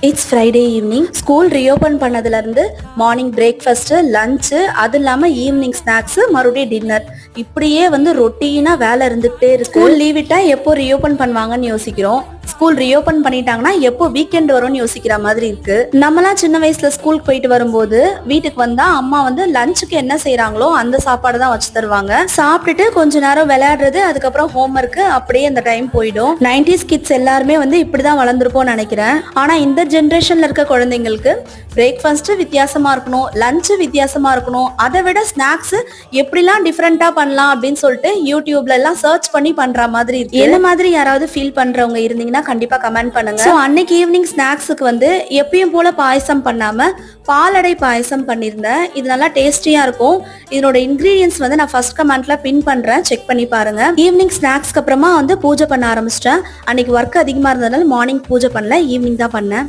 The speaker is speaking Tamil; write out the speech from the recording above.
It's Friday evening. School reopen பண்ணதுலேருந்து மார்னிங் பிரேக்ஃபாஸ்ட்டு, லஞ்சு, அது இல்லாமல் ஈவினிங் ஸ்நாக்ஸு, மறுபடியும் டின்னர், இப்படியே வந்து ரொட்டீனாக வேலை இருந்துகிட்டே இருக்கு. ஸ்கூல் லீவ் விட்டால் எப்போ ரீஓப்பன் பண்ணுவாங்கன்னு யோசிக்கிறோம். ஸ்கூல் ரீஓப்பன் பண்ணிட்டாங்கன்னா எப்போ வீக்கெண்ட் வரும்னு யோசிக்கிற மாதிரி இருக்கு. நம்மலாம் சின்ன வயசுல ஸ்கூலுக்கு போயிட்டு வரும்போது வீட்டுக்கு வந்தா அம்மா வந்து லஞ்சுக்கு என்ன செய்யறாங்களோ அந்த சாப்பாடு தான் வச்சு தருவாங்க. சாப்பிட்டுட்டு கொஞ்ச நேரம் விளையாடுறது, அதுக்கப்புறம் ஹோம்ஒர்க், அப்படியே அந்த டைம் போயிடும். 90s கிட்ஸ் எல்லாருமே வந்து இப்படிதான் வளர்ந்துருப்போம்னு நினைக்கிறேன். ஆனா இந்த ஜென்ரேஷன்ல இருக்க குழந்தைங்களுக்கு பிரேக்ஃபாஸ்ட் வித்தியாசமா இருக்கணும், லஞ்சு வித்தியாசமா இருக்கணும், அதை விட ஸ்நாக்ஸ் எப்படிலாம் டிஃப்ரெண்டா பண்ணலாம் அப்படின்னு சொல்லிட்டு யூடியூப்ல எல்லாம் சர்ச் பண்ணி பண்ற மாதிரி இருக்கு. என்ன மாதிரி யாராவது ஃபீல் பண்றவங்க இருந்தீங்கன்னா கண்டிப்பா கமெண்ட் பண்ணுங்க. ஸோ அன்னைக்கு ஈவினிங் ஸ்நாக்ஸுக்கு வந்து எப்பயும் போல பாயசம் பண்ணாம பாலடை பாயசம் பண்ணியிருந்தேன். இது நல்லா டேஸ்டியா இருக்கும். இதனோட இன்கிரீடியன்ஸ் வந்து நான் ஃபர்ஸ்ட் கமெண்ட்ல பின் பண்றேன், செக் பண்ணி பாருங்க. ஈவினிங் ஸ்நாக்ஸ்க்கு அப்புறமா வந்து பூஜை பண்ண ஆரம்பிச்சிட்டேன். அன்னைக்கு ஒர்க் அதிகமா இருந்ததுனால மார்னிங் பூஜை பண்ணல, ஈவினிங் தான் பண்ணேன்.